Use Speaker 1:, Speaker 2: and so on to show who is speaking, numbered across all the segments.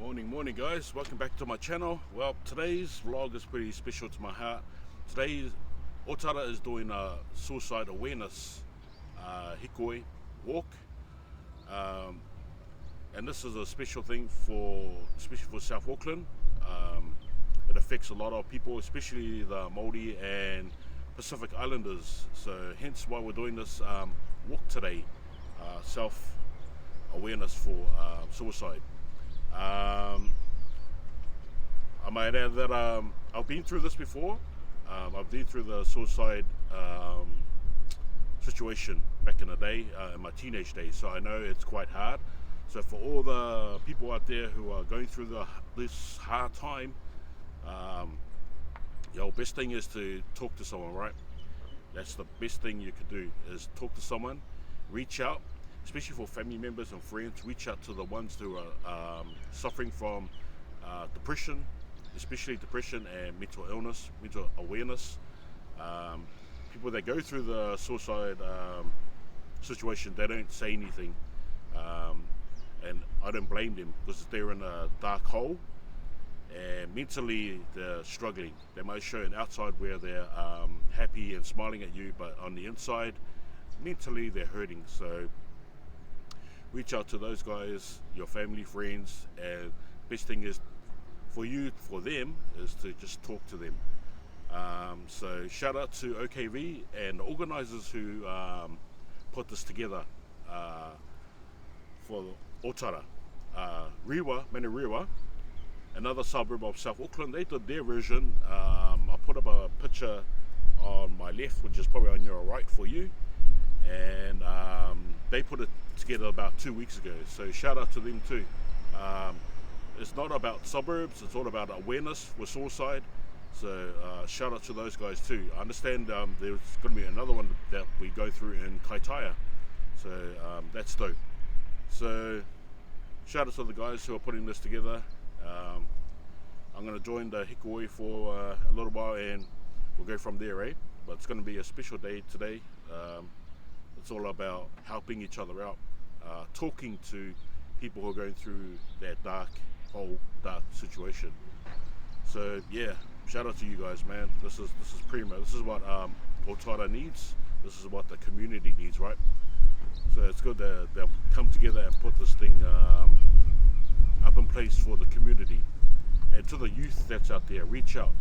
Speaker 1: Morning guys, welcome back to my channel. Well, today's vlog is pretty special to my heart. Today's OTARA is doing a suicide awareness Hikoi walk, and this is a special thing especially for South Auckland. It affects a lot of people, especially the Maori and Pacific Islanders, so hence why we're doing this walk today, self-awareness for suicide. I might add that I've been through this before. I've been through the suicide situation back in the day, in my teenage days, so I know it's quite hard. So for all the people out there who are going through this hard time, best thing is to talk to someone, right? That's the best thing you could do, is talk to someone, reach out, especially for family members and friends. Reach out to the ones who are suffering from depression, especially depression and mental illness, mental awareness. People that go through the suicide situation, they don't say anything, and I don't blame them, because they're in a dark hole and mentally they're struggling. They might show an outside where they're happy and smiling at you, but on the inside, mentally they're hurting. So reach out to those guys, your family, friends, and best thing is for them is to just talk to them. So shout out to OKV and the organisers who put this together for OTARA Manurewa, another suburb of South Auckland. They did their version. I put up a picture on my left, which is probably on your right for you, and they put it together about 2 weeks ago, so shout out to them too. It's not about suburbs, it's all about awareness with suicide, so shout out to those guys too. I understand there's going to be another one that we go through in Kaitaia, so that's dope. So shout out to the guys who are putting this together. I'm going to join the Hikoi for a little while and we'll go from there, eh? But it's going to be a special day today. It's all about helping each other out, talking to people who are going through that dark situation. So yeah, shout out to you guys, man. This is primo. This is what OTARA needs. This is what the community needs, right? So it's good that they'll come together and put this thing up in place for the community. And to the youth that's out there, reach out.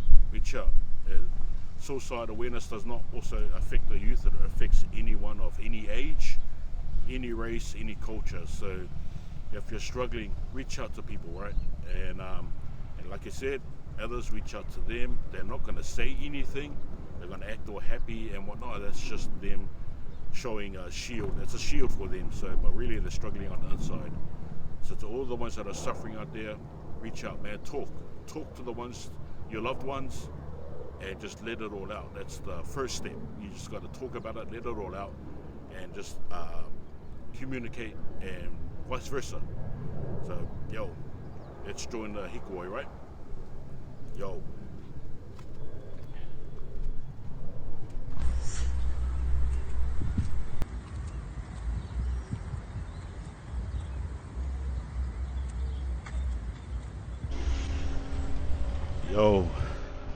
Speaker 1: Suicide awareness does not also affect the youth, it affects anyone of any age, any race, any culture. So if you're struggling, reach out to people, right? And like I said, others reach out to them. They're not going to say anything, they're going to act all happy and whatnot. That's just them showing a shield. It's a shield for them, but really they're struggling on the inside. So to all the ones that are suffering out there, reach out, man. Talk to the ones, your loved ones, and just let it all out. That's the first step. You just got to talk about it, let it all out, and just communicate, and vice versa. So let's join the Hikoi, right?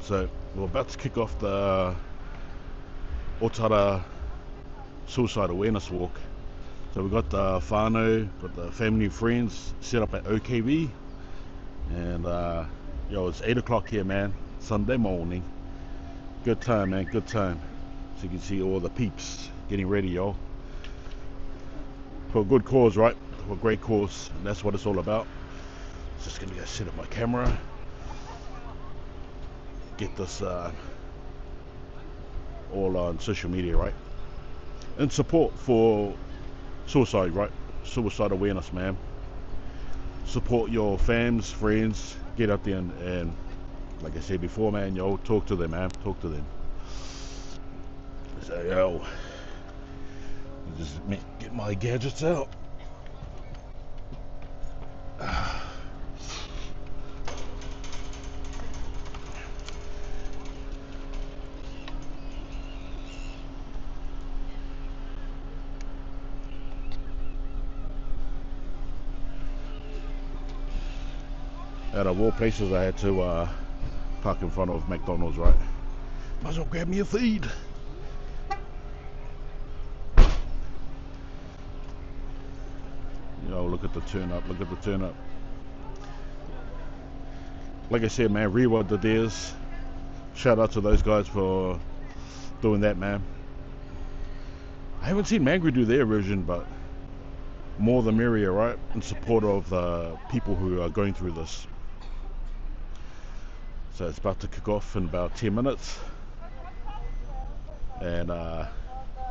Speaker 1: So we're about to kick off the OTARA Suicide Awareness Walk. So we've got the whānau, got the family and friends set up at OKV, and it's 8 o'clock here, man, Sunday morning. Good time, man, good time. So you can see all the peeps getting ready, for a good cause, right? For a great cause, and that's what it's all about. Just gonna go set up my camera, get this all on social media, right? In support for suicide, right? Suicide awareness, man. Support your fams, friends. Get out there and like I said before, man, talk to them, man. Talk to them. So just get my gadgets out. out of all places, I had to park in front of McDonald's, right? Might as well grab me a feed. Yo, look at the turn up, look at the turn up. Like I said, man, Rewa did theirs. Shout out to those guys for doing that, man. I haven't seen Mangere do their version, but more the merrier, right? In support of the people who are going through this. So it's about to kick off in about 10 minutes. And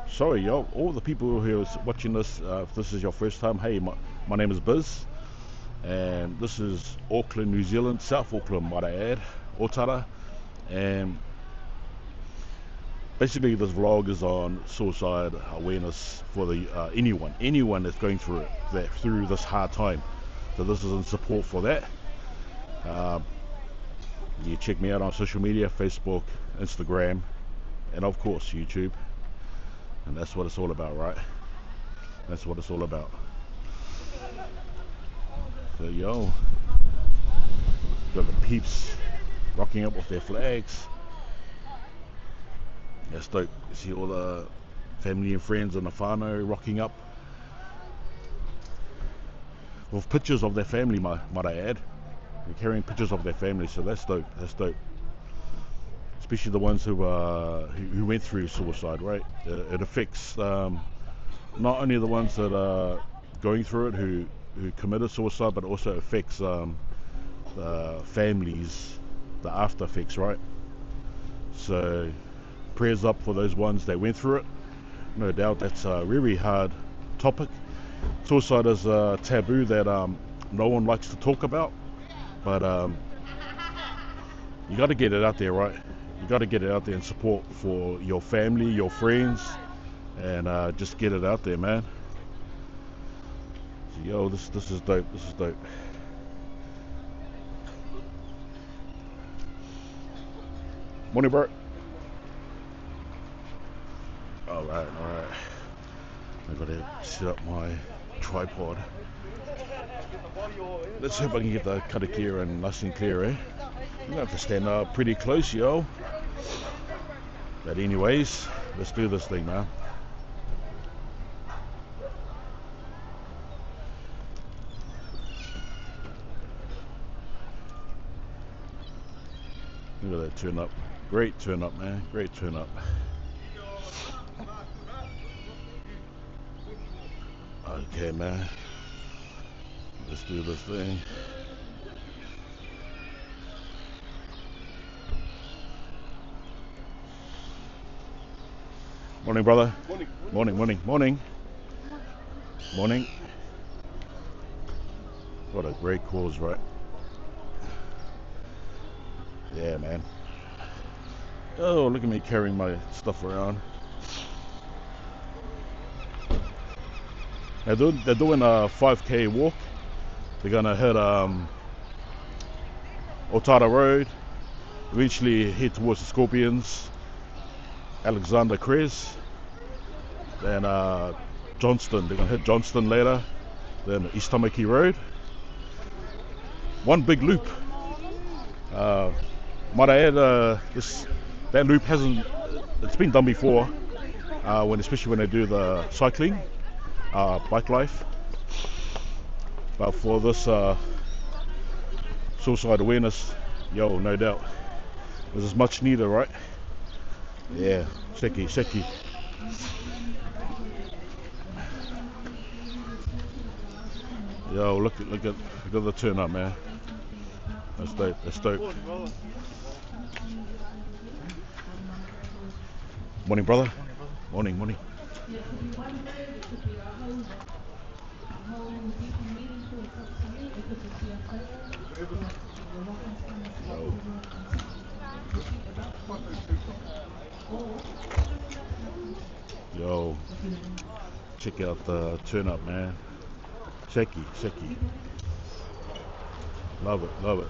Speaker 1: sorry, yo, all the people who are watching this, if this is your first time, hey, my name is Biz. And this is Auckland, New Zealand, South Auckland, might I add, OTARA. And basically this vlog is on suicide awareness for the anyone that's going through it, through this hard time. So this is in support for that. You check me out on social media, Facebook, Instagram, and of course YouTube. And that's what it's all about, right? That's what it's all about. So yo, got the peeps rocking up with their flags. That's dope. You see all the family and friends and the whānau rocking up with pictures of their family, might I add. They're carrying pictures of their family, so that's dope. That's dope. Especially the ones who went through suicide, right? It affects not only the ones that are going through it who committed suicide, but also affects the families, the after effects, right? So prayers up for those ones that went through it. No doubt that's a really hard topic. Suicide is a taboo that no one likes to talk about, but you got to get it out there, right? You got to get it out there in support for your family, your friends, and just get it out there, man. So, yo, this is dope. This is dope. Morning, Bert. All right. I gotta set up my tripod. Let's hope I can get the karakia and nice and clear, eh? I'm gonna have to stand up pretty close, yo. But anyways, let's do this thing, man. Look at that turn up. Great turn up, man. Great turn up. Okay, man. Let's do this thing. Morning, brother. Morning. What a great cause, right? Yeah, man. Oh, look at me carrying my stuff around. They're doing a 5k walk. They're gonna hit Otara Road, eventually head towards the Scorpions, Alexander Crest, then Johnston. They're gonna hit Johnston later, then East Tamaki Road. One big loop. Might I add, that loop it's been done before, especially when they do the cycling, bike life. But for this suicide awareness, yo, no doubt, this is much needed, right? Yeah, seki. Yo, look at the turn up, man. That's dope. Morning, brother. Morning. Yo, check out the turn up, man. Seki. Love it.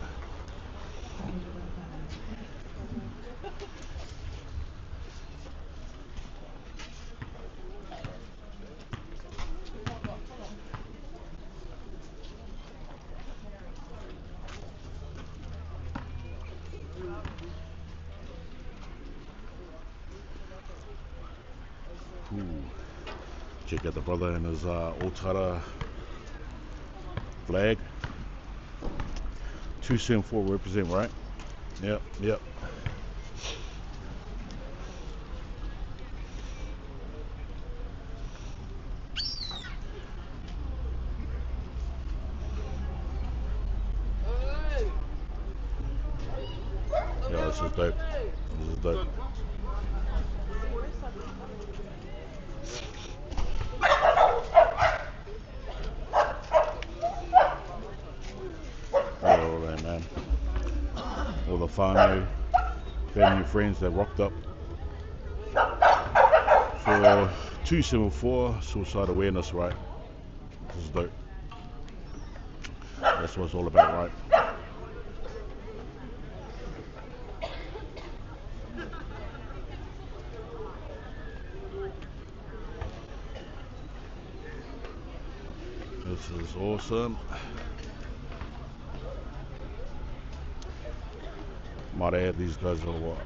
Speaker 1: Cool. Check out the brother and his OTARA flag. 274 represent, right? Yep.
Speaker 2: Yeah, this is dope. This is dope. All right, man. All the whānau, family, friends that rocked up for 274 suicide awareness, right? This is dope. That's what it's all about, right? This is awesome. Might add, these guys are going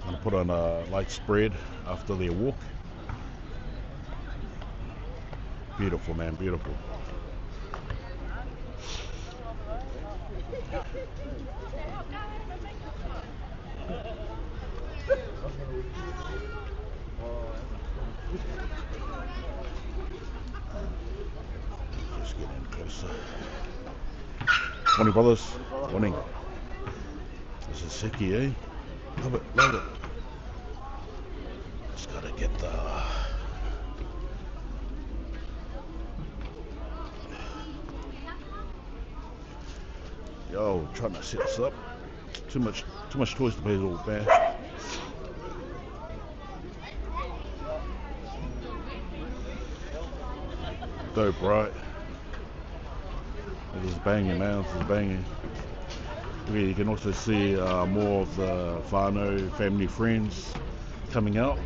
Speaker 2: to put on a light spread after their walk. Beautiful, man, beautiful. Just get in closer. Morning, brothers. Morning. This is Seki, eh? Love it, love it. Just gotta get the... Yo, trying to set this up. Too much toys to pay, all bad. Dope, right? This is banging, man. This is banging. Okay, you can also see more of the whānau, family, friends coming out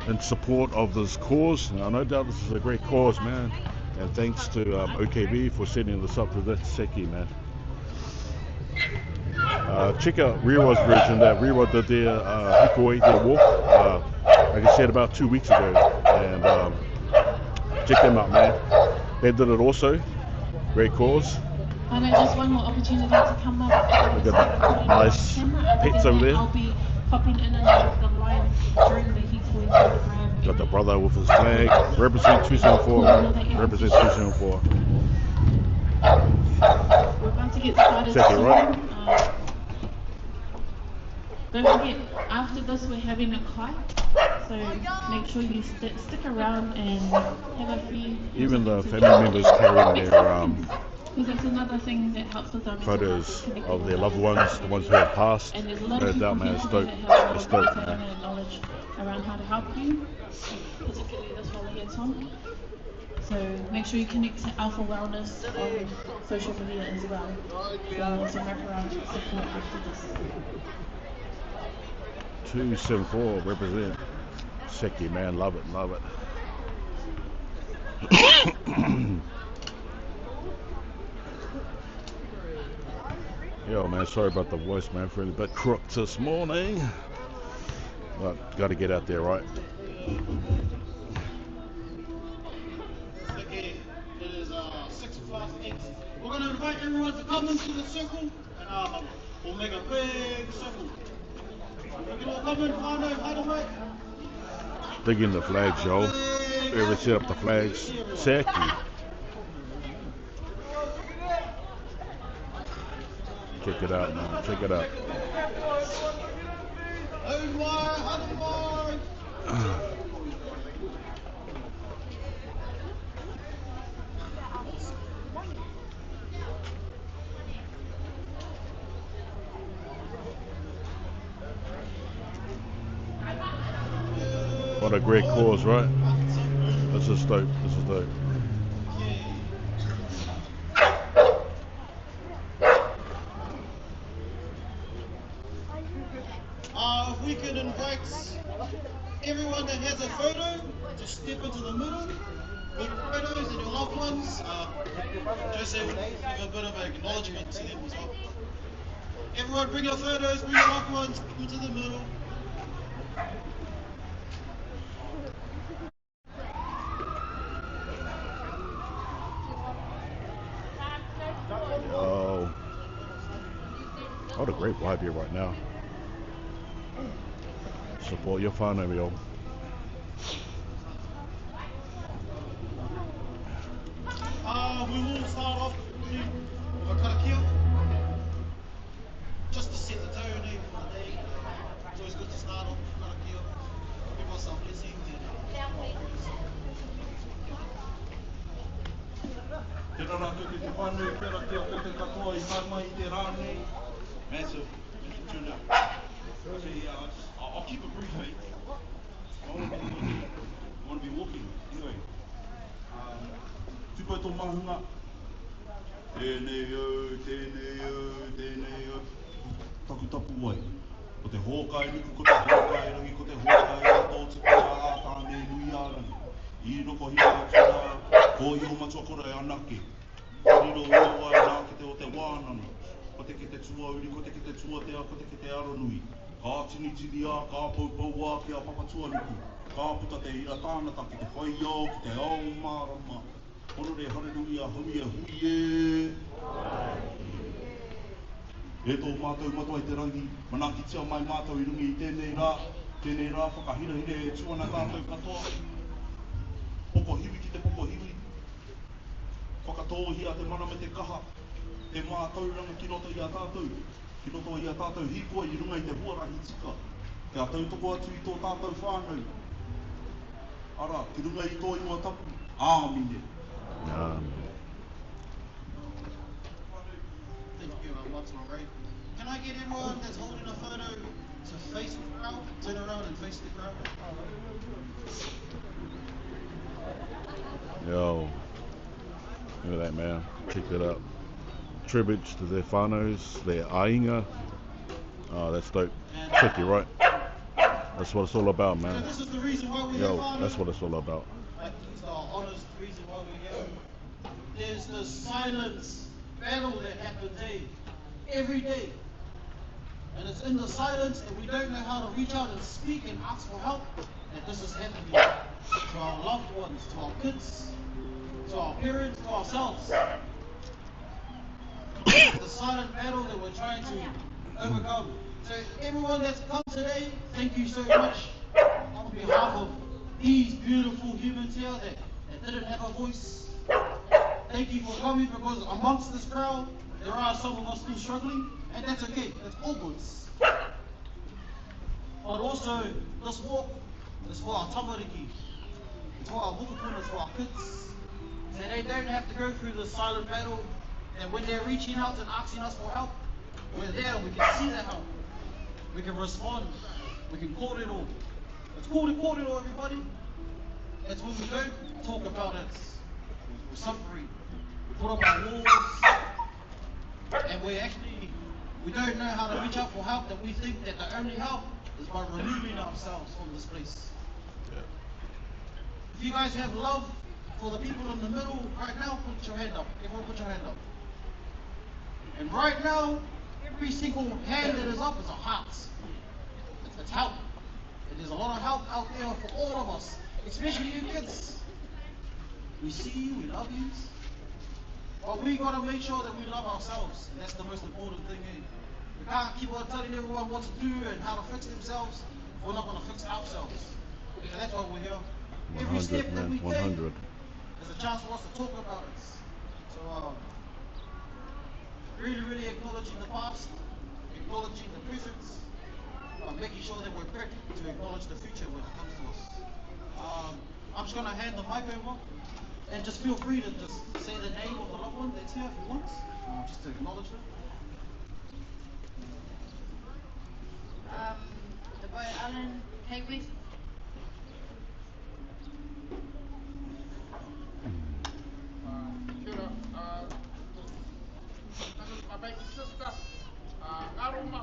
Speaker 2: in support of this cause. Now, no doubt this is a great cause, man. And thanks to OKB for setting this up. That's Seki, man. Check out Rewa's version that Rewa did their Hikoi, their walk, like I said, about 2 weeks ago. And check them out, man. They did it also. Great cause.
Speaker 3: And just one more opportunity to come up.
Speaker 1: Look at that nice pets over there.
Speaker 3: I'll be popping in and out of the line during the Hikoi program.
Speaker 1: Got the brother with his flag. Represent 274. Represent 274.
Speaker 3: We're about to get started.
Speaker 1: Seki, right?
Speaker 3: Don't forget, after this we're having a kite, so make sure you stick around and have a few...
Speaker 1: Even the family members carrying their
Speaker 3: because that's another thing that helps with our
Speaker 1: photos of their loved ones, the ones who have passed.
Speaker 3: And there's a lot
Speaker 1: No
Speaker 3: of
Speaker 1: doubt, man, it's dope. It's dope, man.
Speaker 3: Knowledge around how to help you, particularly this while here, Tom. So make sure you connect to Alpha Wellness on social media as well for some wraparound support after this.
Speaker 1: 274 represent Seki, man. Love it, love it. Yo, man, sorry about the voice, man. Feeling a bit crooked this morning. But gotta get out there, right?
Speaker 4: Okay, it is 6:08. We're going to invite everyone to come into the circle, and we'll make a big circle. We can all come in, whānau.
Speaker 1: Digging the flags, yo. Whoever set up the flags, Seki. Check it out, man. Check it out. What a great cause, right? This is dope. This is dope.
Speaker 4: If we can invite everyone that has a photo to step into the middle with photos and your loved ones. Joseph will give a bit of acknowledgement to them as well. Everyone bring your photos, bring your loved ones into the middle.
Speaker 2: What a great vibe here right now. Support your whānau, y'all.
Speaker 4: We will start off with a karakia. Just to set the tone for the day. It's always good to start off with karakia. Give us some blessings Te rara koe te whānau, karakia koe te katoa I karma I te rānei. Massive. Tune up. Actually, I'll keep it brief, mate. I want to be walking. Anyway. Tupai tō mahunga. Tēnei au. Taku tapu wai. Ko te hōkai nuku, ko te hōkai rangi, ko te hōkai ato, te kia ātāne nui ārangi. I roko hira tura, ko I o matua kora e anake. Riro ua wai nā ki te o te wānanga. Ko te ke te tua uri, ko te ke te tua te a, ko te ke te aro nui. Ka tini tini a, ka paupau a, ki a papatua nuku. Ka puta te ira tānata ki te whaiao, ki te ao marama. Ono re harenui a hui e hui e. E tō mātou matua I te rangi, mana ki tia mai mātou I rungi I tēnei rā whakahira hire e tuana tātou katoa. Poko hiwi ki te poko hiwi. Whakatōhia te mana me te kaha. Te mātauranga ki roto I a tātou. Ki roto I a tātou hikoi I runga I te huarahi tika. Te a tautoko atu I tō tātou whānau. Ara, ki runga I tō ingoa tapu. Āmine. Thank you lots, Ray. Can I get everyone that's holding a photo to face the crowd? Turn around and face the crowd.
Speaker 2: Yo, look at that, man. Check that out. Tributes to their whānaus, their ainga. Oh, that's dope. Check you right. That's what it's all about, man.
Speaker 4: This is the reason why we're
Speaker 2: Yo,
Speaker 4: here,
Speaker 2: that's what it's all about.
Speaker 4: It's the honest reason why we're here. There's the silence battle that happens every day. And it's in the silence that we don't know how to reach out and speak and ask for help that this is happening to our loved ones, to our kids, to our parents, to ourselves. The silent battle that we're trying to overcome. So everyone that's come today, thank you so much on behalf of these beautiful humans here that didn't have a voice. Thank you for coming, because amongst this crowd, there are some of us still struggling, and that's okay, that's all good. But also, this walk is for our tamariki, it's for our mukupuna, it's for our kids. So they don't have to go through this silent battle, and when they're reaching out and asking us for help, we're there, we can see that help. We can respond, we can call it all. It's called it all, everybody. That's when we don't talk about it. We're suffering. We put up our walls. And we don't know how to reach out for help, that we think that the only help is by removing ourselves from this place.
Speaker 2: Yeah.
Speaker 4: If you guys have love for the people in the middle right now, put your hand up. Everyone put your hand up. And right now, every single hand that is up is a heart. It's help. And there's a lot of help out there for all of us, especially you kids. We see you, we love you. But we gotta make sure that we love ourselves. And that's the most important thing here. We can't keep on telling everyone what to do and how to fix themselves. We're not gonna fix ourselves. And that's why we're here. Every step that we take is a chance for us to talk about it. So really, really acknowledging the past, acknowledging the present, making sure that we're prepared to acknowledge the future when it comes to us. I'm just gonna hand the mic over. And just feel free to just say the name of the loved one that's here if you want, just to acknowledge them.
Speaker 5: The boy Alan Hikoi.
Speaker 6: This is my baby sister, Aruma.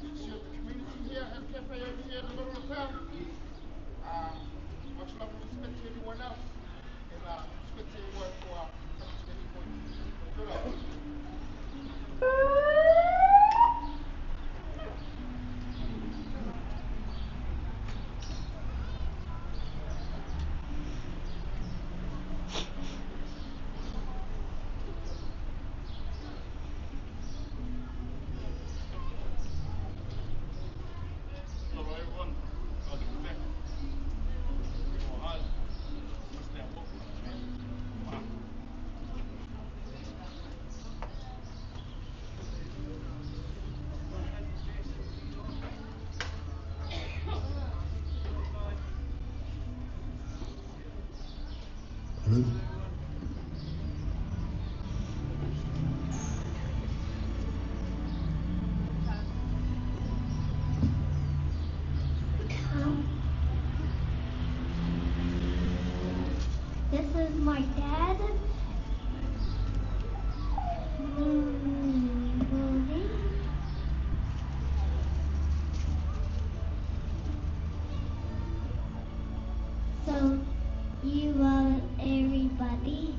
Speaker 6: She's the community here at Cafe over here in the middle of town. Much love and respect to everyone else. And respect to everyone for coming to the
Speaker 7: This is my dad. So, you love everybody.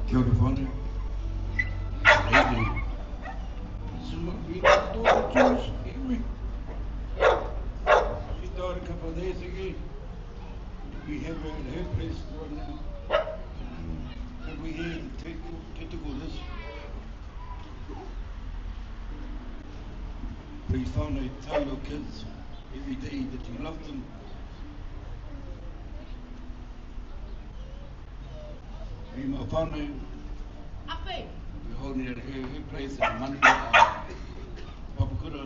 Speaker 8: Kia ora whānau. Lately, some of you got tools, me. She died a couple of days ago. We have her at her place right now. And we here in Tetico this. Please whānau, tell your kids every day that you love them. Me and my whānau, we're holding it at her place at Manurewa, Papakura,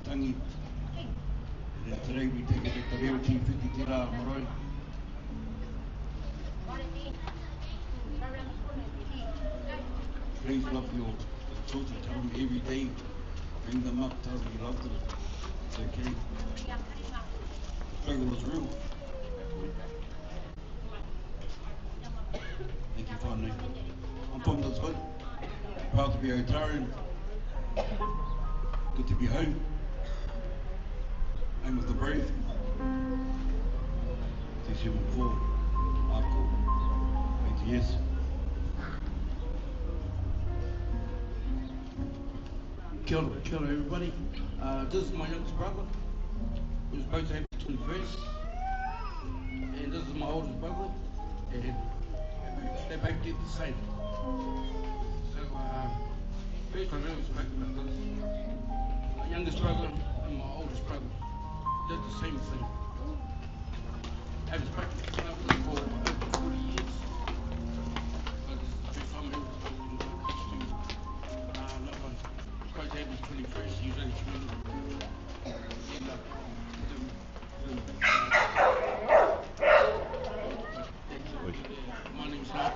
Speaker 8: Tangi. And then today we take it at the Reo Team 50 Tera Moroi. Please love your children, tell them every day, bring them up, tell them you love them. It's okay. The struggle was real. Thank you, whānau. I'm from this hood. Proud to be a Otarian. Good to be home. Home of the brave. 674. Ako. 80 years. Kia ora everybody. This is my youngest brother. He was supposed to have his 21st. And this is my oldest brother. And they both did the same. So, first time I ever spoke about this. My youngest brother and my oldest brother did the same thing. I haven't spoken to each other for over 40 years. But this is the first time I ever spoken to loved ones. Supposed to have his 21st, he was only 20. My name's Mark.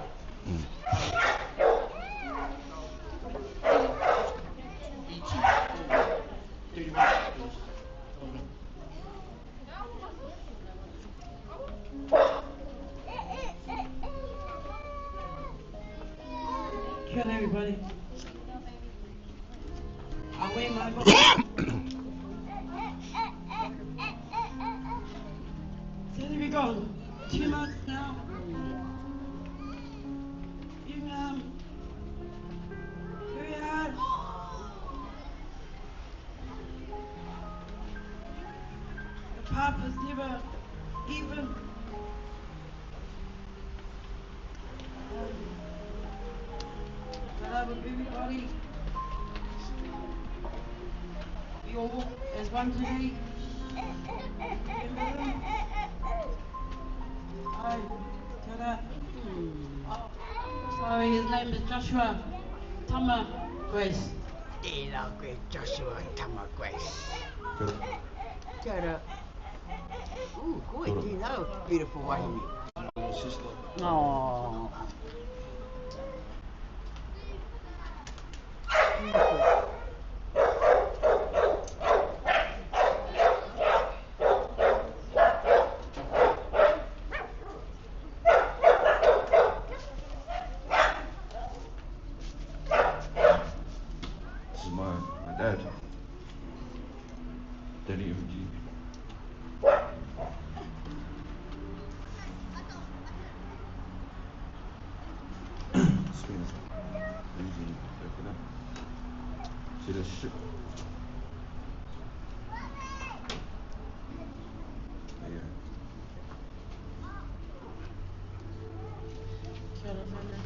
Speaker 9: Kia ora everybody. Away my book. So there we go. 2 months now. Very hard. The path is never even. I love everybody. We all walk as one today. Hi, ta-da. Oh, sorry, his name is Joshua Tama Grace.
Speaker 10: Tēnā koe Joshua Tama Grace. Kia ora. Ooh, koe, tēnā beautiful wahine. Oh. Beautiful.
Speaker 2: This is my dad. Daddy MG. Spin. Easy. Open up. See this shit? Yeah.
Speaker 3: Kia ora whānau.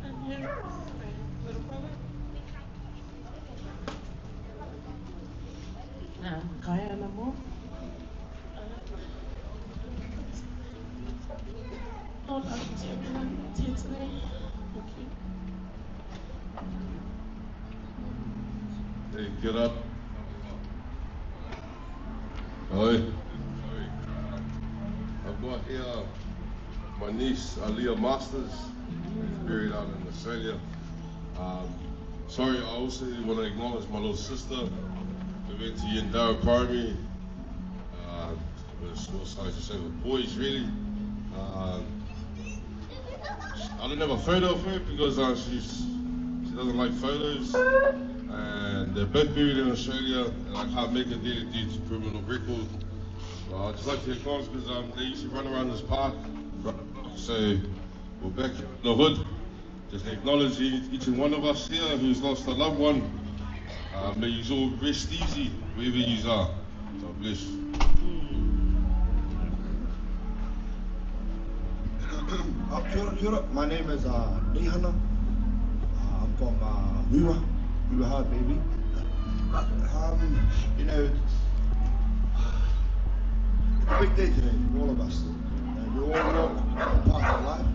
Speaker 3: And here's my little brother.
Speaker 9: Kaya ana mo.
Speaker 3: I'd like to everyone here today. Thank you.
Speaker 11: Hey, get up. Oi. I've got here my niece, Aliyah Masters, who's buried out in Australia. Sorry, I also want to acknowledge my little sister who went to Yandara Primary. What's I should say with boys, really. I don't have a photo of her because she doesn't like photos. And they're both buried in Australia, and I can't make it there due to criminal record. I'd just like to acknowledge because they used to run around this park. So we're back in the hood. Just acknowledge each and one of us here who's lost a loved one. May you all rest easy wherever you are. God bless.
Speaker 12: Kia ora. My name is Nihana. I'm from Rewa Hard, baby. You know, it's a big day today for all of us. We all walk a path of life.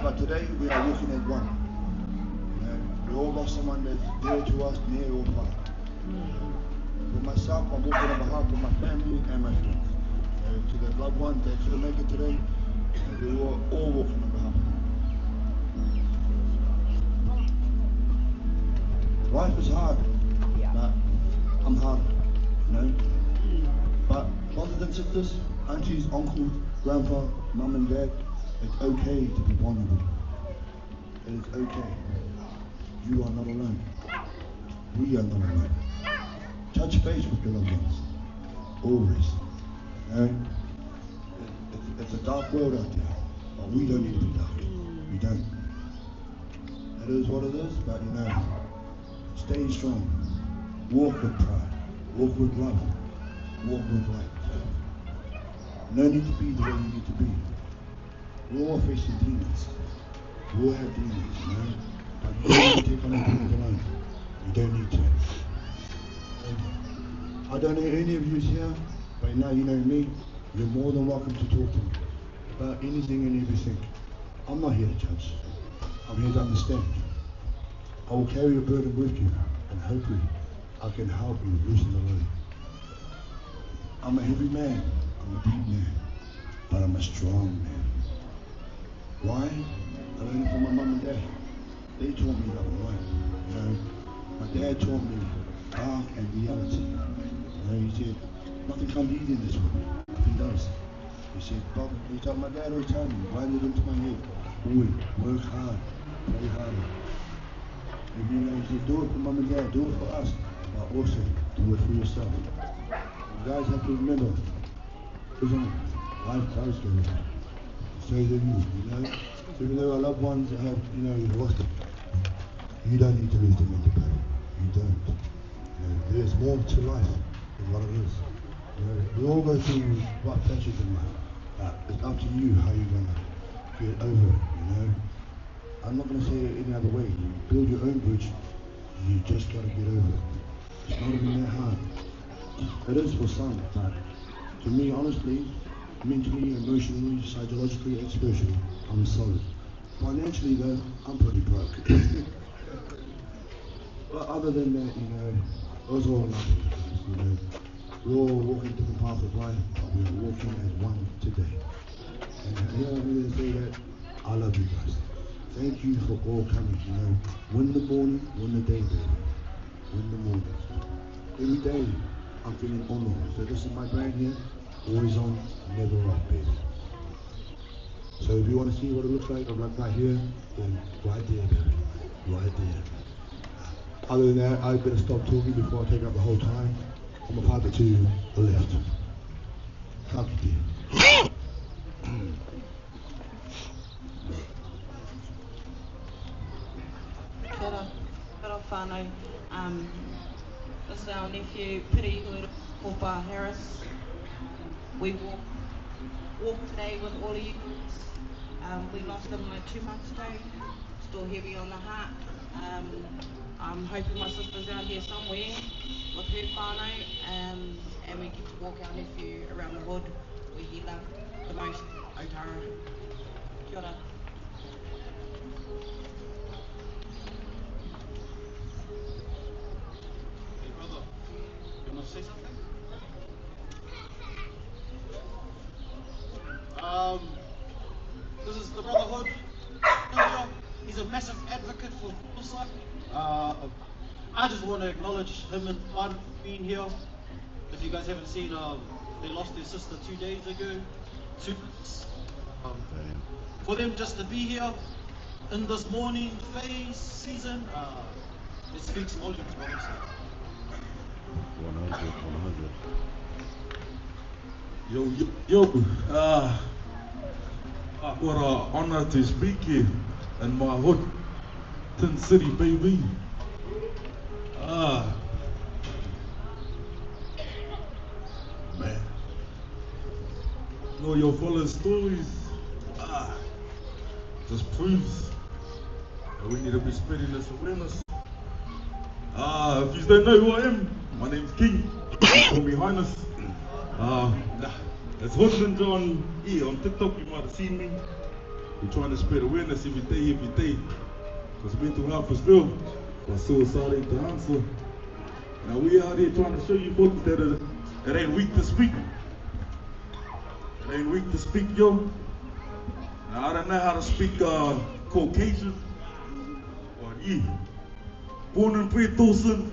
Speaker 12: But today we are walking as one. We all lost someone that's dear to us, near or far. For myself, I'm walking on behalf of my family and my friends. To the loved ones that couldn't make it today, we were all walking on behalf of them. Life is hard, but I'm hard, you know. But brothers and sisters, aunties, uncles, grandpa, mum and dad, it's okay to be vulnerable. It is okay. You are not alone. We are not alone. Touch base with your loved ones. Always. You know? It's a dark world out there, but we don't need to be dark. We don't. It is what it is, but you know, stay strong. Walk with pride. Walk with love. Walk with light. No need to be the way you need to be. We're all facing demons. We all have demons, you know? But you don't need to take on demons alone. You don't need to. I don't know any of you here, but now you know me. You're more than welcome to talk to me about anything and everything. I'm not here to judge. I'm here to understand. I will carry a burden with you, and hopefully I can help you loosen the load. I'm a heavy man. I'm a deep man. But I'm a strong man. Why? I learned it from my mum and dad. They taught me love and life. You know, my dad taught me art and reality. You know, he said, nothing comes easy in this world. Nothing does. He said, Bob, my dad always told me, grind it into my head. Boy, work hard, play harder. And you know, he said, do it for mum and dad, do it for us, but also do it for yourself. You guys have to remember, life does go on. So do you know? So even though our loved ones have, you know, lost it, you don't need to lose them in the battle. You don't. You know, there's more to life than what it is. You know, we all go through rough patches in life, but it's up to you how you're gonna get over it, you know? I'm not gonna say it any other way. You build your own bridge, you just gotta get over it. It's not even that hard. It is for some, but to me, honestly, mentally, emotionally, psychologically, and spiritually, I'm solid. Financially though, I'm pretty broke. But other than that, you know, those are all nothing, you know. We're all walking different paths of life, but we're walking as one today. And here I'm going to say that I love you guys. Thank you for all coming, you know. Win the morning, win the day, baby. Win the morning. Every day, I'm feeling honored. So this is my brand here. Always on, never off, baby. So if you want to see what it looks like, I'm right here, then right there, baby. Right there. Other than that, I better stop talking before I take up the whole time. I'm gonna park it to the left. Park it there.
Speaker 9: Kia ora whānau. This is our nephew, Piri Kopa Harris. We walk today with all of you. We lost him like 2 months ago. Still heavy on the heart. I'm hoping my sister's out here somewhere with her whānau, and we get to walk our nephew around the hood where he loved the most, Otara. Kia ora.
Speaker 4: This is the Brotherhood. He's a massive advocate for suicide. I just want to acknowledge him and Bud being here. If you guys haven't seen, they lost their sister 2 days ago. For them just to be here in this mourning phase season, it speaks volumes, honestly.
Speaker 2: 100.
Speaker 13: What an honor to speak here in my hood, Tin City, baby. Man. Know your fellas' stories. Just proves that we need to be spreading this awareness. If you don't know who I am, my name's King. Call me Highness. It's Hood Ninja on TikTok. You might have seen me. We're trying to spread awareness every day. Because mental health is real, but suicide ain't the answer. Now we out here trying to show you folks that it ain't weak to speak. It ain't weak to speak, yo. Now I don't know how to speak Caucasian. But born and bred Dawson.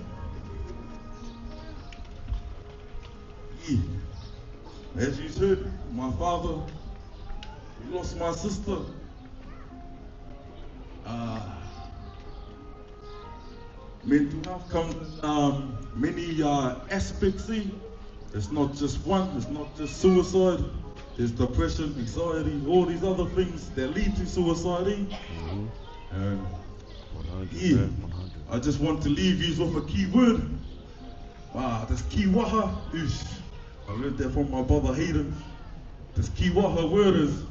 Speaker 13: As you heard, my father, we lost my sister. Mental health comes in many aspects. It's not just one, it's not just suicide. There's depression, anxiety, all these other things that lead to suicide. And 100. I just want to leave you with a key word. This key waha. I learned that from my brother Hayden. This key waha word is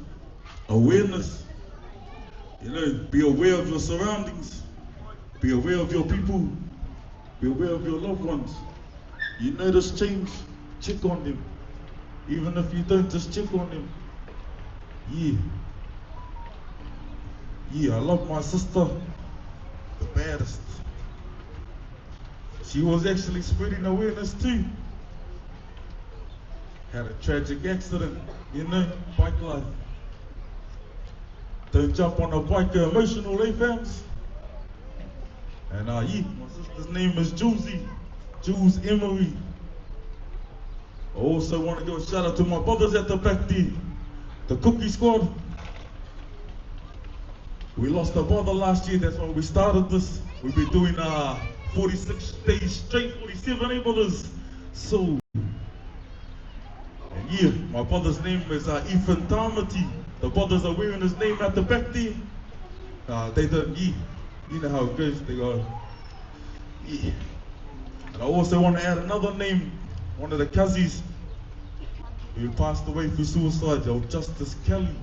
Speaker 13: awareness. You know, be aware of your surroundings. Be aware of your people. Be aware of your loved ones. You notice change, check on them. Even if you don't, just check on them. I love my sister the baddest. She was actually spreading awareness too. Had a tragic accident, you know, bike life. Don't jump on a bike, emotional, fams? And my sister's name is Jules Emery. I also want to give a shout out to my brothers at the back there, the Cookie Squad. We lost a brother last year, that's when we started this. We've been doing 46 days straight, 47 brothers. So, and my brother's name is Ethan Tamati. The brothers are wearing his name at the back there. They don't, you know how it goes, they go, And I also want to add another name, one of the Kazis who passed away through suicide, Justice Kelly.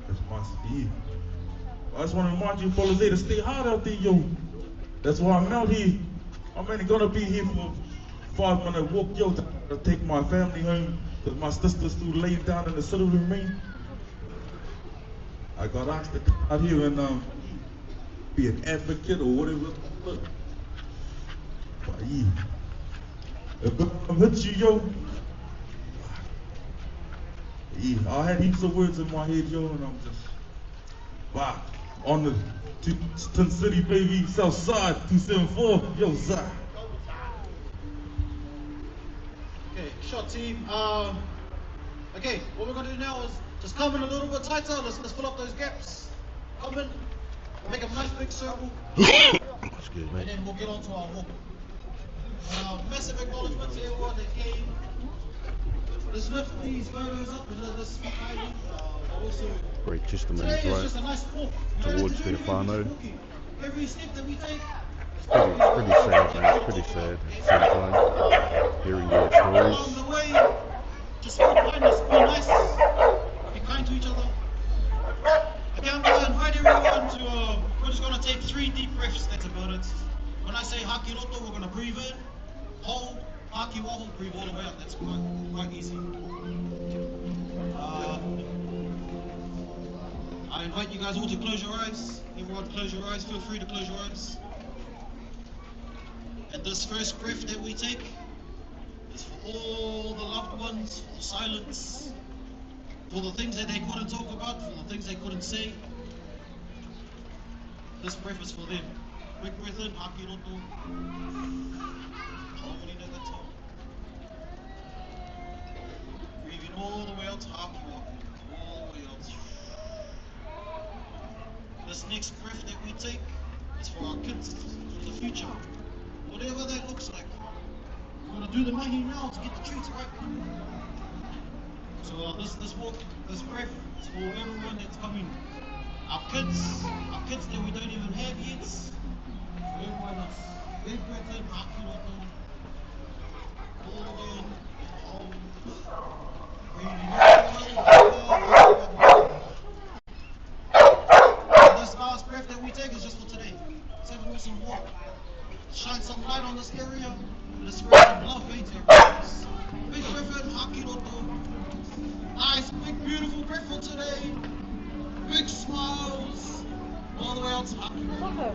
Speaker 13: That's my speed. I just want to remind you fellas to stay hard out there, yo. That's why I'm out here. I'm only gonna be here for a 5-minute walk, yo, to take my family home, because my sister's still laying down in the sitting room. I got asked to come out here and be an advocate or whatever. But if I hit you, yo, I had heaps of words in my head, yo, and I'm just, honored to Tin City, baby, South Side, 274, yo, Zach.
Speaker 4: Okay, short team. Okay, what we're gonna do now is just come in a little bit tighter. Let's fill up those gaps. Come in, make a nice big circle.
Speaker 2: Excuse me.
Speaker 4: And then we'll get on to our walk. Massive acknowledgement to everyone that came. Let's lift these photos up and let's speak highly. Also,
Speaker 2: Great testimony,
Speaker 4: today is
Speaker 2: right,
Speaker 4: just a nice walk.
Speaker 2: towards their whānau.
Speaker 4: Every step that we take.
Speaker 2: It's pretty sad, man. It's pretty sad at the same time, hearing their stories.
Speaker 4: Along the way, just be kindness, be nice, be kind to each other. Okay, I'm going to invite everyone to, we're just going to take 3 deep breaths, that's about it. When I say haki roto, we're going to breathe in, hold, haki waho, breathe all the way out, that's quite easy. I invite you guys all to close your eyes. Everyone close your eyes, feel free to close your eyes. And this first breath that we take is for all the loved ones, for silence, for the things that they couldn't talk about, for the things they couldn't say. This breath is for them. Big breath in, haki roto. Haumoni na kata. Breathing all the way out to haki waku. All the way out. This next breath that we take is for our kids, for the future. Whatever that looks like. We're going to do the mahi now to get the treats right. So this walk, this breath is for everyone that's coming. Our kids that we don't even have yet. For everyone else. Big breath in, haki roto. All the way in, hold. This last breath that we take is just for today. Let's have an awesome walk. Shine some light on this area. Let's spread some love to everyone else. Big breath in, haki roto. Nice, big, beautiful breath for today. Big smiles. All the way out to haki roto.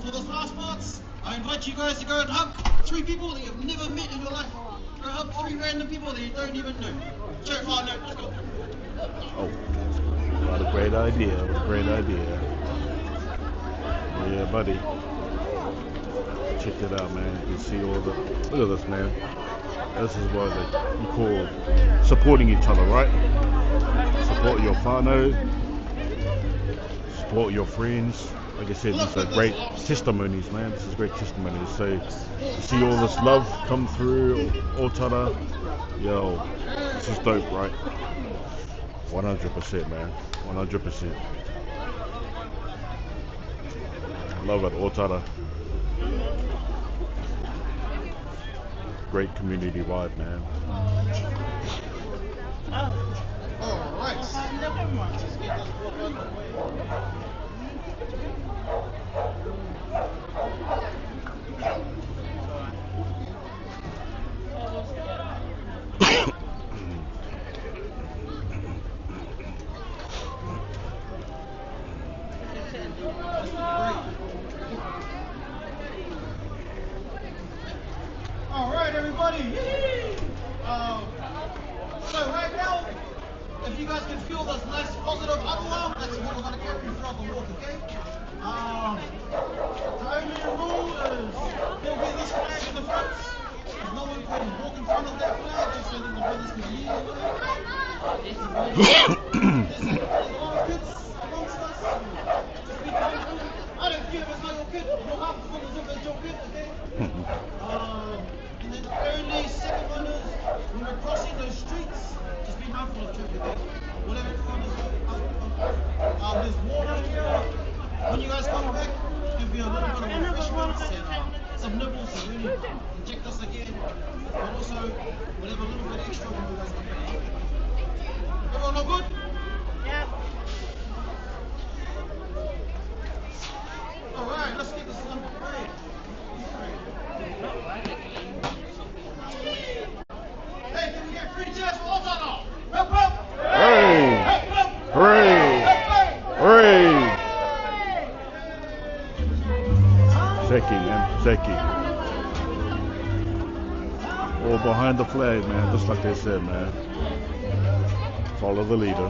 Speaker 4: For this last part, I invite you guys to go and hug 3 people that you've never met in your life. Go hug 3 random people that you don't even know. Let's go.
Speaker 2: Oh, what a great idea, what a great idea. Yeah, buddy. Check it out, man. You can see all the, look at this, man. This is what you call supporting each other, right? Support your whānau, support your friends. Like I said, these are great testimonies, man. This is great testimonies. So to see all this love come through Otara, yo, this is dope, right? 100%, man. 100%. Love it, Otara. Great community vibe, man.
Speaker 4: Alright. Let's get this walk underway. Alright, everybody. So right now, if you guys can feel this nice positive aroa, that's what we're going to carry throughout the walk, okay? The only rule is there'll be this flag in the front. No one can walk in front of that flag just so that the brothers can lead over there. There's a lot of kids amongst us. Just be careful. I don't care if it's not your kid. You'll have to feel as if it's your kid, okay? And then the only second one is when we're crossing those streets, just be mindful of traffic, okay? Whatever everyone is doing. There's water here. When you guys come back, there'll be a little bit of refreshments and some nibbles to really inject us again. But also, we'll have a little bit extra when you guys come back. Everyone all good? Yeah. Alright, let's get this done. Hey, can we get 3 cheers for Otara?
Speaker 2: Hooray! Hooray! Hooray! Seki, man, Seki. All behind the flag, man, just like they said, man. Follow the leader.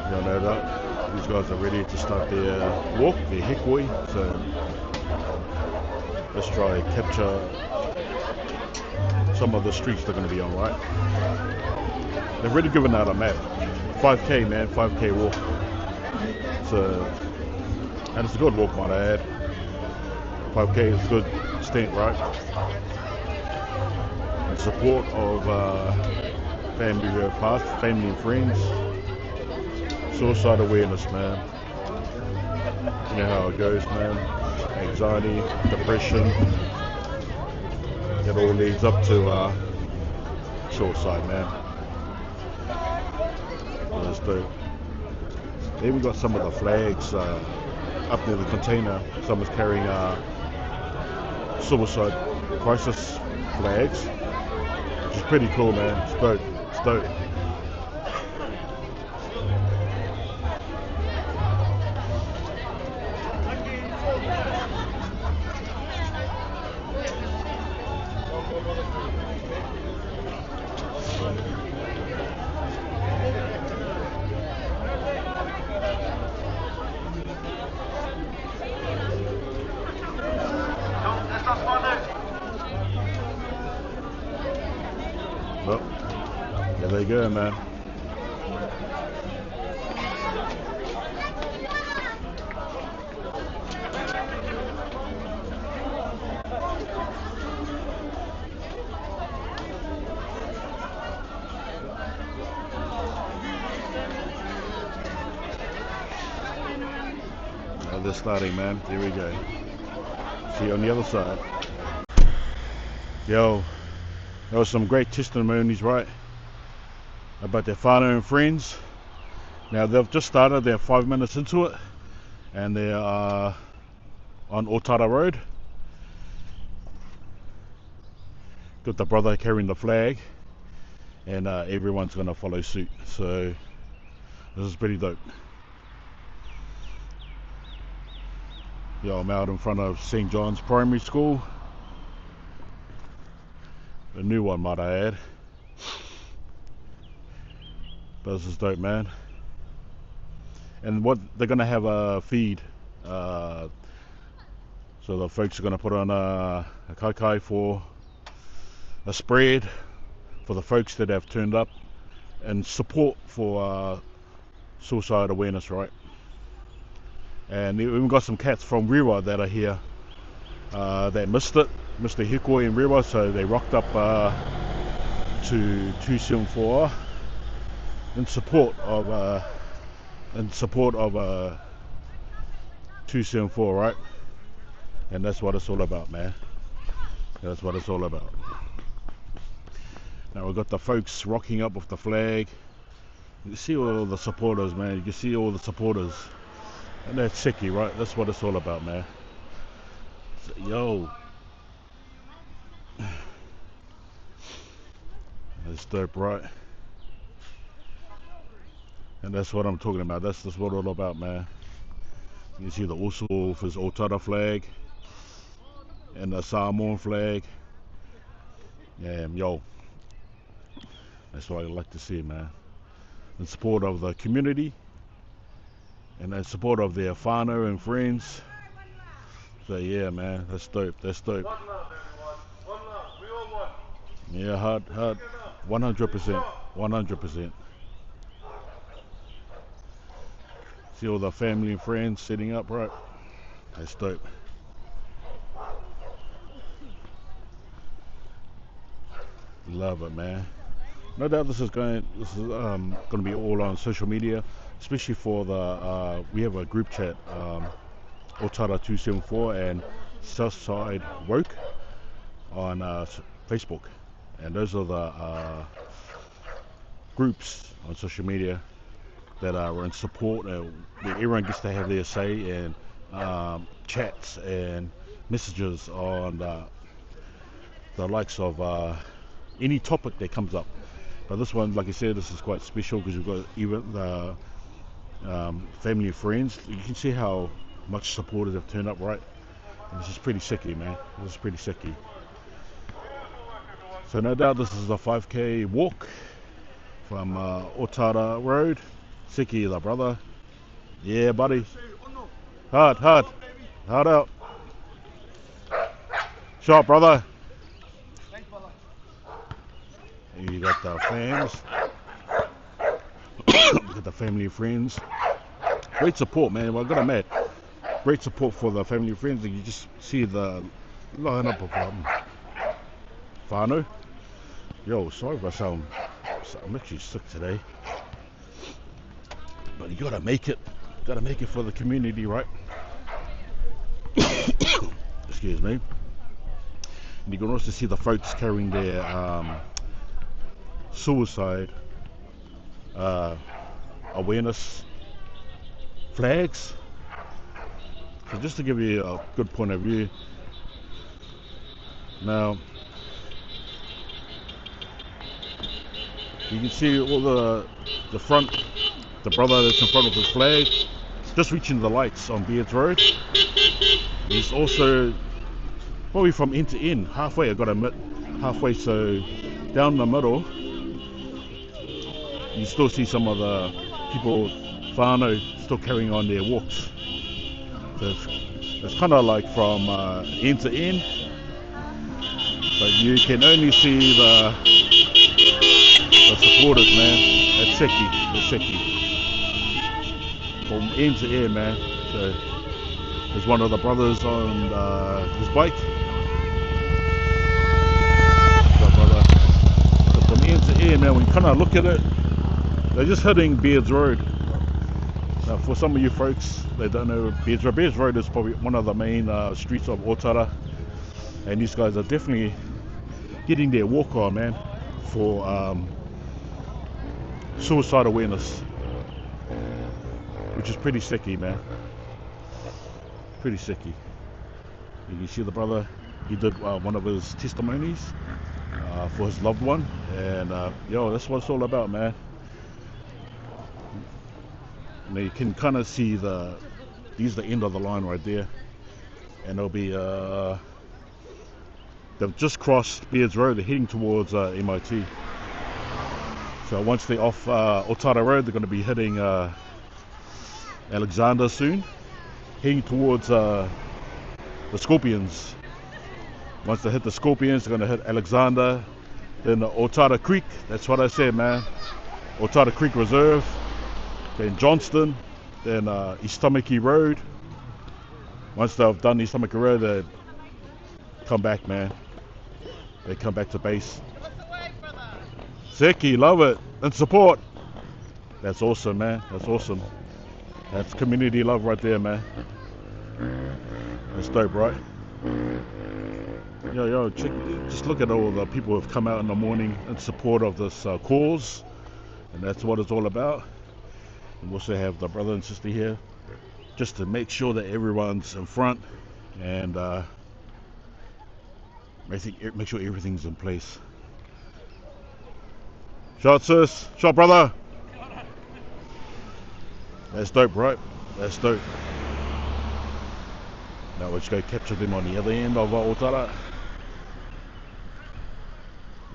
Speaker 2: You know that? These guys are ready to start their walk, their Hikoi. So let's try and capture some of the streets they're going to be on, right? They've already given out a map. 5k, man, 5k walk. And it's a good walk, might I add. 5k is a good stint, right? In support of family past, family and friends. Suicide awareness, man. You know how it goes, man. Anxiety, depression. It all leads up to suicide, man. That's dope. Then we got some of the flags up near the container. Someone's carrying suicide crisis flags. which is pretty cool, man. It's dope. It's dope. Well, there they go, man. Now they're starting, man. There we go. See you on the other side. Yo, there was some great testimonies, right, about their whānau and friends. Now they've just started, they're 5 minutes into it, and they are on Otara Road. Got the brother carrying the flag, and everyone's gonna follow suit. So this is pretty dope. Yo, I'm out in front of St. John's Primary School. A new one, might I add. But this is dope, man. And what they're gonna have a feed. So the folks are gonna put on a hikoi for a spread for the folks that have turned up, and support for suicide awareness, right? And we've even got some cats from Rewa that are here that missed it, Mr. Hikoi and Rewa, so they rocked up to 274 in support of 274, right? And that's what it's all about, man. That's what it's all about. Now we've got the folks rocking up with the flag. You can see all the supporters, man. You can see all the supporters. And that's sicky, right? That's what it's all about, man. So, yo. That's dope, right? And that's what I'm talking about. That's what it's all about, man. You can see the Uso with his Otara flag and the Samoan flag. Yeah, yo. That's what I like to see, man. In support of the community, and in support of their whānau and friends. So yeah, man, that's dope. That's dope. One love, everyone. One love. We all one. Yeah, hard. 100%. 100%. See all the family and friends sitting up, right? That's dope. Love it, man. No doubt this is going to be all on social media, especially for the we have a group chat, Otara 274 and Southside Woke on Facebook, and those are the groups on social media that are in support, where everyone gets to have their say, and chats and messages on the likes of any topic that comes up. But this one, like I said, this is quite special because we've got even the family and friends. You can see how much supporters have turned up, right? And this is pretty sicky, man. This is pretty sicky. So no doubt this is the 5K walk from Otara Road. Sicky, the brother. Yeah, buddy. Hard out. Shot, brother. You got the fans, got the family and friends. Great support, man. Well, I gotta admit, great support for the family and friends. You just see the lineup of whānau. Yo, sorry if I sound, I'm actually sick today. But you gotta make it. Gotta make it for the community, right? Excuse me. And you can also see the folks carrying their suicide awareness flags. So just to give you a good point of view, now You can see all the front, the brother that's in front of his flag, just reaching the lights on Beards Road. He's also probably from end to end, halfway, I gotta admit, halfway, so down the middle, you still see some of the people, whānau, still carrying on their walks. So it's kind of like from end to end, but you can only see the supporters, man. That's Seki. From end to end, man. So there's one of the brothers on his bike. So from end to end, man, when you kind of look at it, they're just hitting Beards Road. For some of you folks, they don't know Beards Road. Beards Road is probably one of the main streets of Otara, and these guys are definitely getting their walk on, man, for suicide awareness, which is pretty sicky, man. Pretty sicky. You can see the brother, he did one of his testimonies for his loved one, and yo, that's what it's all about, man. And you can kind of see here's the end of the line right there, and there'll be they've just crossed Beards Road, they're heading towards MIT. So once they're off Otara Road, they're going to be hitting Alexander soon, heading towards the Scorpions. Once they hit the Scorpions, they're going to hit Alexander, then Otara Creek, that's what I said, man. Otara Creek Reserve, then Johnston, then East Tamaki Road. Once they've done East Tamaki Road, they come back, man. They come back to base. Seki, love it, and support. That's awesome, man. That's awesome. That's community love right there, man. That's dope, right? Yo, check, just look at all the people who have come out in the morning in support of this cause, and that's what it's all about. And we also have the brother and sister here, just to make sure that everyone's in front and make sure everything's in place. Shot, sis. Shot, brother. That's dope, right? That's dope. Now we'll just go capture them on the other end of Otara.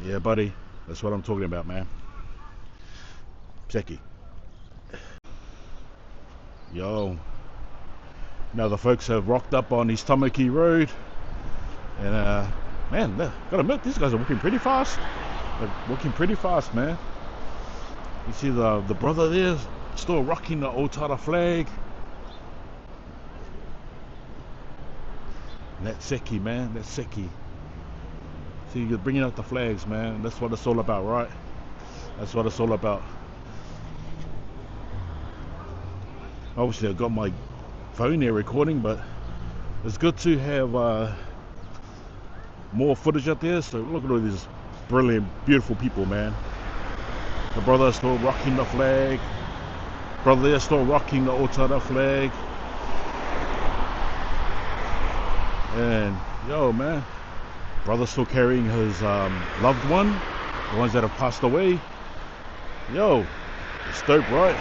Speaker 2: Yeah, buddy. That's what I'm talking about, man. Seki. Yo. Now the folks have rocked up on East Tamaki Road. And, man, gotta admit, these guys are walking pretty fast. They're walking pretty fast, man. You see the brother there, still rocking the Otara flag. And that's Seki, man. That's Seki. See, you're bringing out the flags, man. That's what it's all about, right? That's what it's all about. Obviously, I've got my phone there recording, but it's good to have more footage out there. So look at all these brilliant, beautiful people, man. The brother is still rocking the flag. Brother there still rocking the Otara flag. And yo, man, brother still carrying his loved one, the ones that have passed away. Yo, it's dope, right?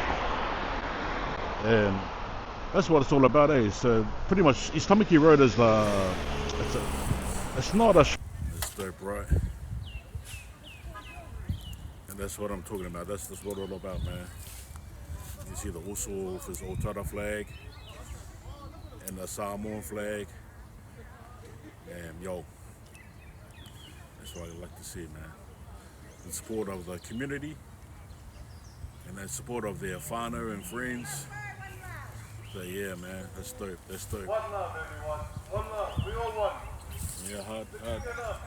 Speaker 2: And that's what it's all about, eh? So pretty much East Tamaki Road is it's not a it's dope, right? And that's what I'm talking about. That's what it's all about, man. You see the uso of his Otara flag and the Samoan flag. And yo, that's what I like to see, man. In support of the community and in support of their whānau and friends. So yeah, man, that's dope. That's dope.
Speaker 14: One love, everyone. One love. We all one.
Speaker 2: Yeah, hard.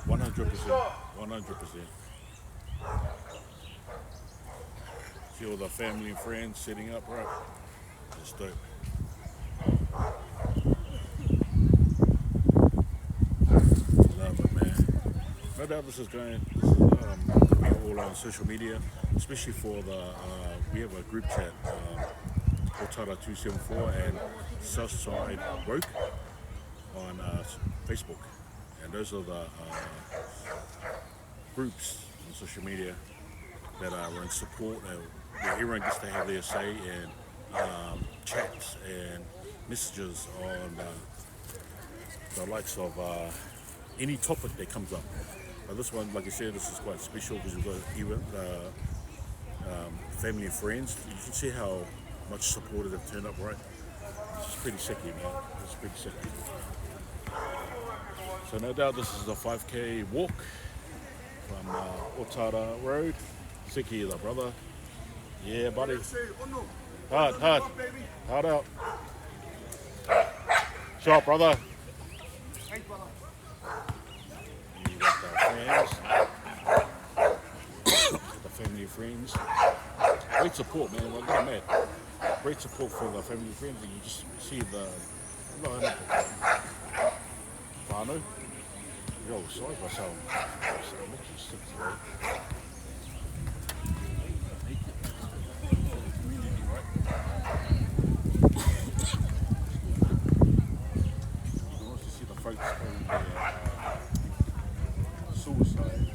Speaker 2: 100%. 100%. See all the family and friends sitting up, right? That's dope. Love it, man. No doubt this is going to be all on social media, especially for we have a group chat, Otara 274 and Southside Woke on Facebook. And those are the groups on social media
Speaker 1: that are in support, and where everyone gets to have their say, and chats and messages on the likes of any topic that comes up. But this one, like I said, this is quite special because we've got even family and friends. You can see how much supporters have turned up, right? It's pretty sicky, man. It's pretty sicky. So no doubt this is a 5K walk from Otara Road. Sicky, the brother. Yeah, buddy. Hard out. Sharp, brother. You got the friends. The family and friends. Great support, man. Look at that. Great support for the family and friends. And you just see the lineup of whānau. Yo, sorry for some. I'm actually sick today. Suicide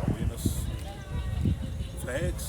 Speaker 1: awareness flags.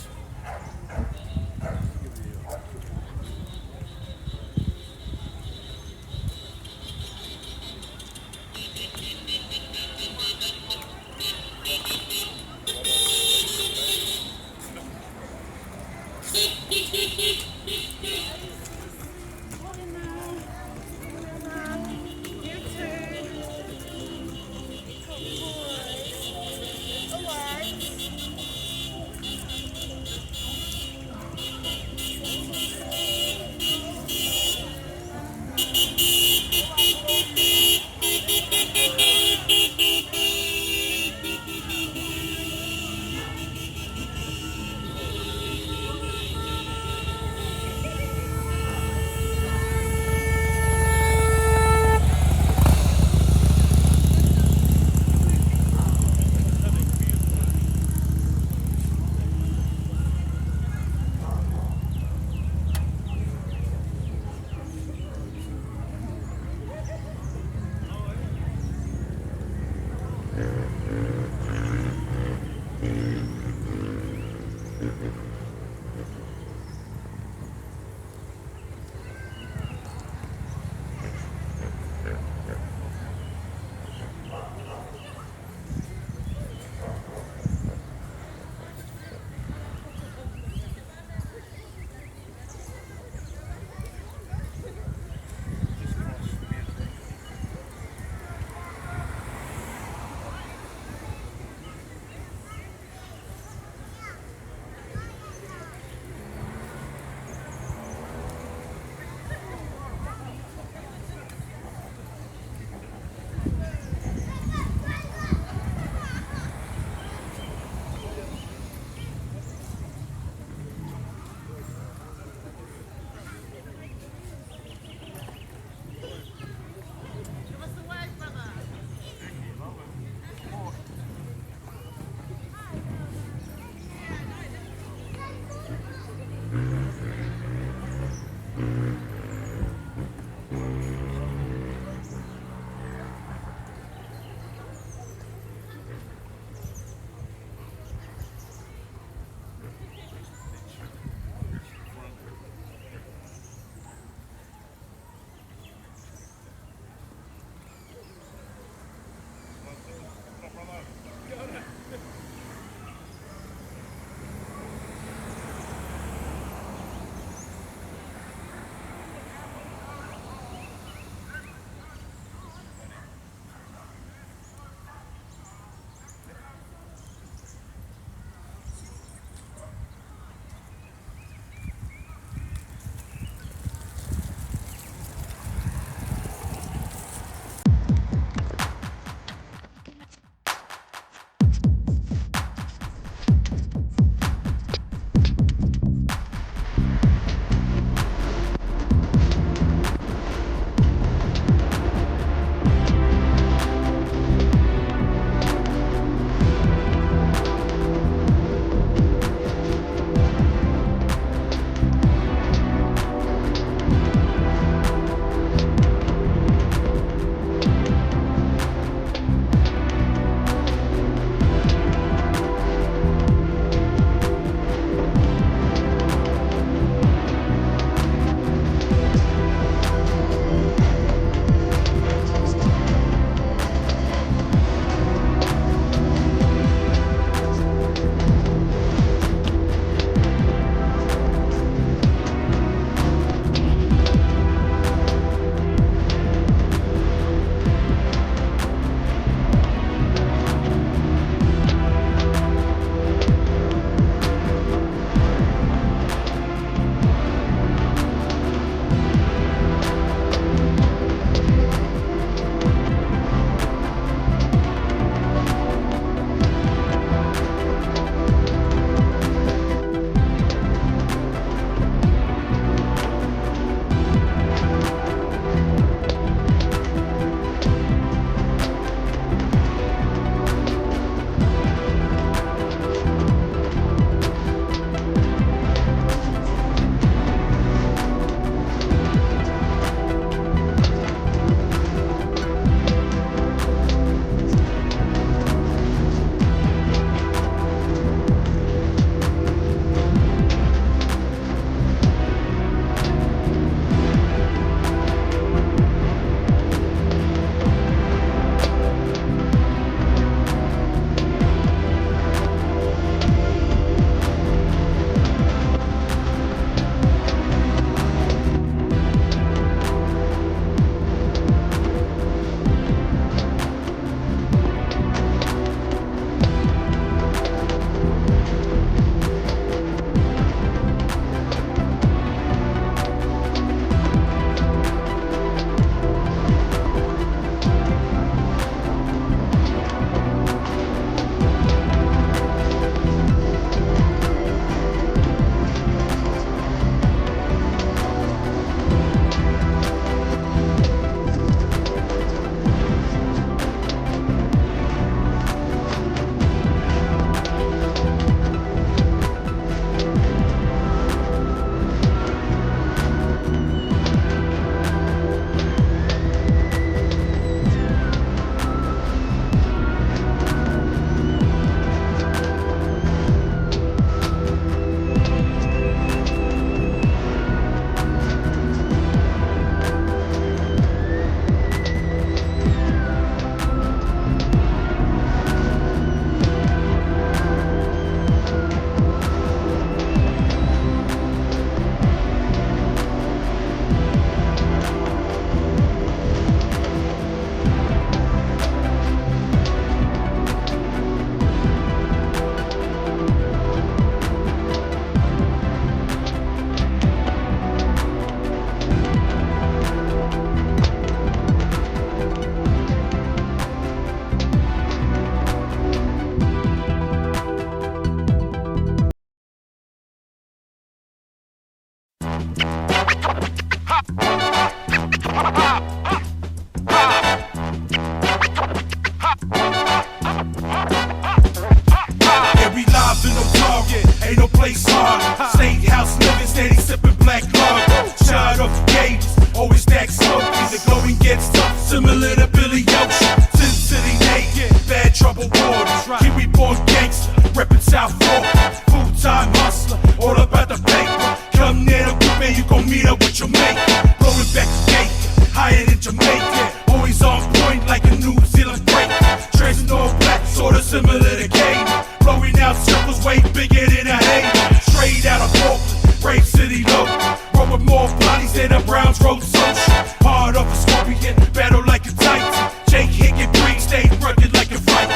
Speaker 15: South Auckland, full-time hustler, all about the paper. Come near the group and you gon' meet up with your mate. Blowing back the gate, higher than Jamaica. Always on point like a New Zealand break. Dressed all black, sorta similar to Kane. Blowing out circles way bigger than a hay. Straight out of Auckland, brave city low. Roll with more bodies than a Browns Road Social. Hard off a scorpion, battle like a titan. Jake Hickey Green, stay rugged like a fight.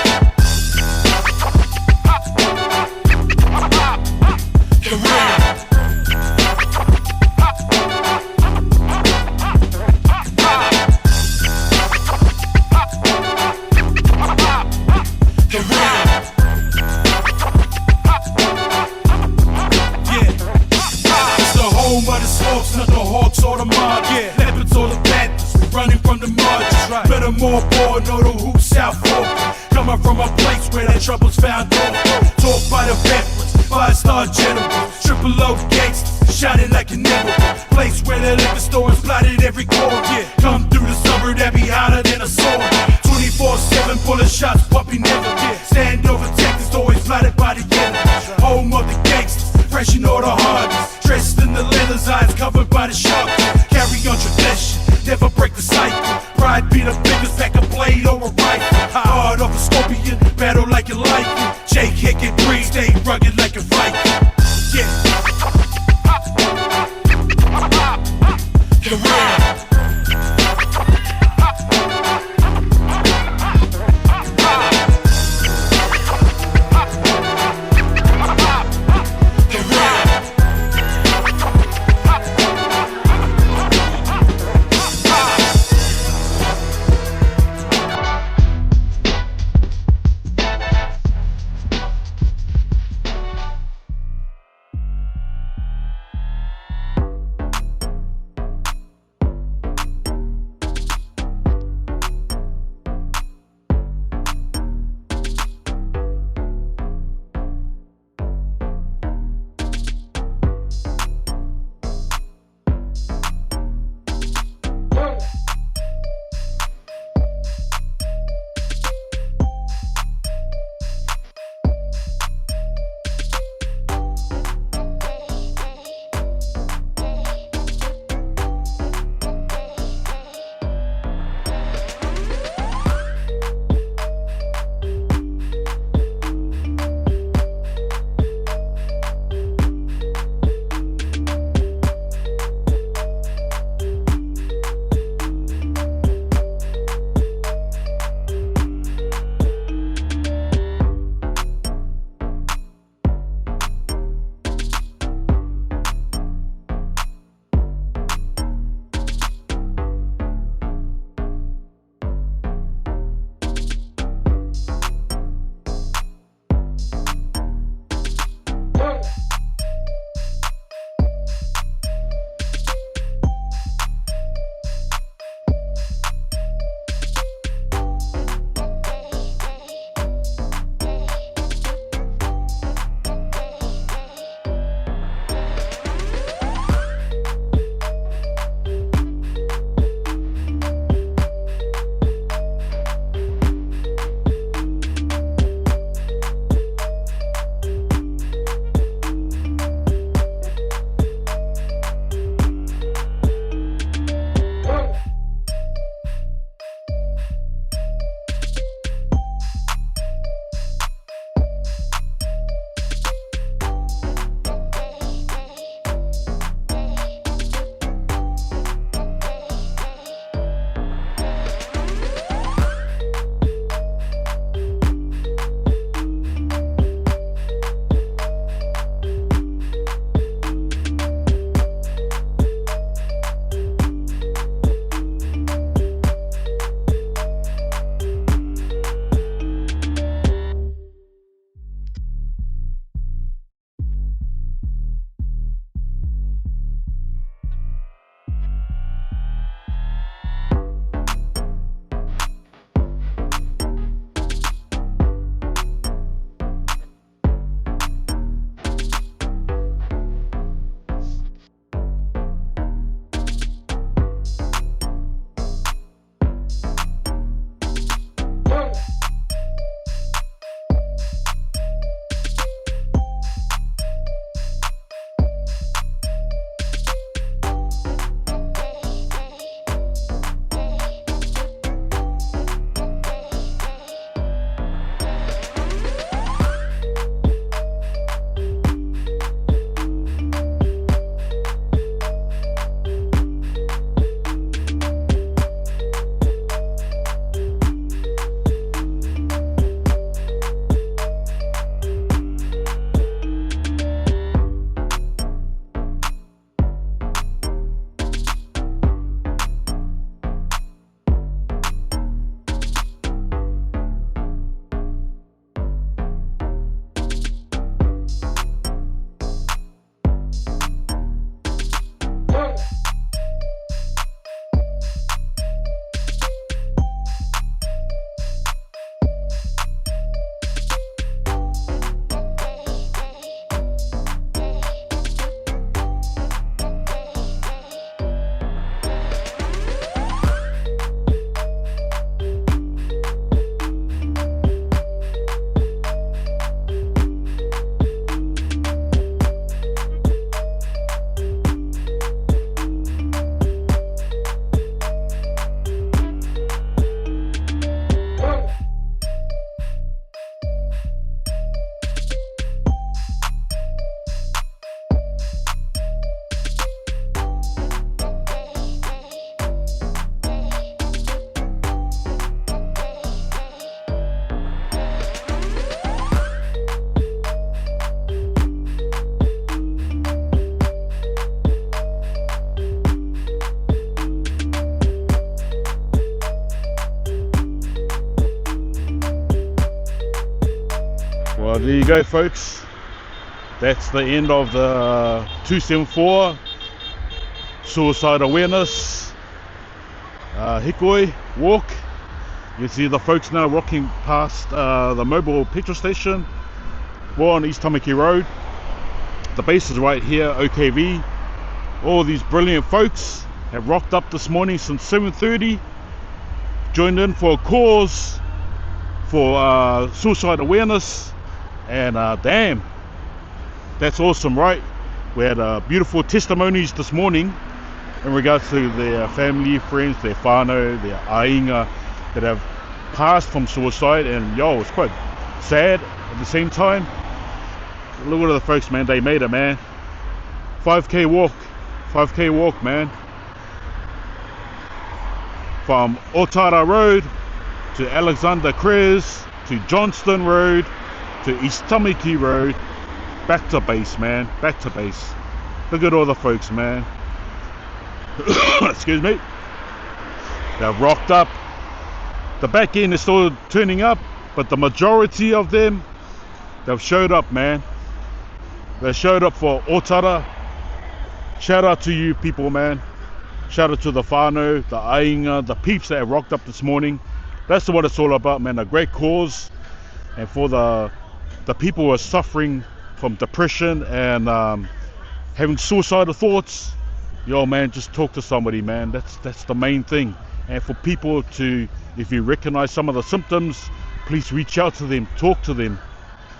Speaker 15: Not the Hawks or the mob, Leopards or the Panthers, running from the margins. Better more bored, know the who South Auckland. Coming from a place where the trouble's found on. Taught by the veterans, 5-star generals, triple O gangsters, shining like an emerald. Place where the liquor store is plotted every corner. Come through the suburb that be hotter than a sword. 24/7, pulling shots, but we never did. Stand over Texas, always plotted by the enemy. Home of the gangsters, fresh and all the hardest. Dressed in the leathers, eyes covered by the shark. Carry on tradition, never break the cycle. Pride be the biggest, pack a blade or a rifle. Hard off a scorpion, battle like you like it. Jake Hickey Green, stay rugged like a Viking. Get around.
Speaker 2: There you go, folks. That's the end of the 274 suicide awareness Hikoi walk. You see the folks now walking past the mobile petrol station. We're on East Tamaki Road. The base is right here, OKV. All these brilliant folks have rocked up this morning since 7:30, joined in for a cause for suicide awareness, and damn, that's awesome, right? We had beautiful testimonies this morning in regards to their family, friends, their whānau, their ainga that have passed from suicide, and yo, it's quite sad at the same time. Look at the folks, man, they made it, man. 5k walk, man. From Otara Road to Alexander Cres to Johnston Road to East Tamaki Road, back to base, man, back to base. Look at all the folks, man. Excuse me. They've rocked up. The back end is still turning up, but the majority of them, they've showed up, man. They showed up for Otara. Shout out to you people, man. Shout out to the whānau, the ainga, the peeps that have rocked up this morning. That's what it's all about, man. A great cause. And for the people who are suffering from depression and having suicidal thoughts, yo, man, just talk to somebody, man. That's the main thing. And for people to, if you recognize some of the symptoms, please reach out to them, talk to them,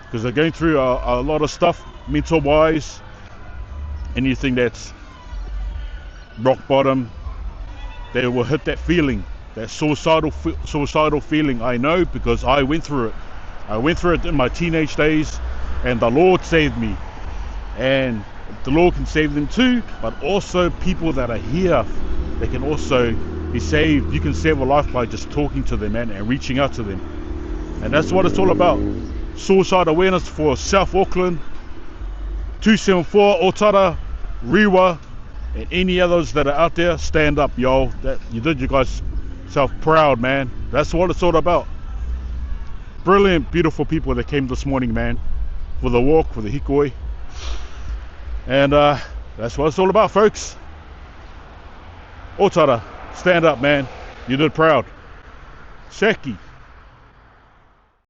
Speaker 2: because they're going through a lot of stuff, mental wise. Anything that's rock bottom, they will hit that feeling, that suicidal feeling. I know, because I went through it. I went through it in my teenage days, and the Lord saved me. And the Lord can save them too, but also people that are here, they can also be saved. You can save a life by just talking to them, man, and reaching out to them. And that's what it's all about. Suicide awareness for South Auckland, 274 Otara, Rewa, and any others that are out there. Stand up, yo. That you did you guys self proud, man. That's what it's all about. Brilliant, beautiful people that came this morning, man, for the walk, for the Hikoi. And that's what it's all about, folks. Otara, stand up, man. You did proud. Sheki.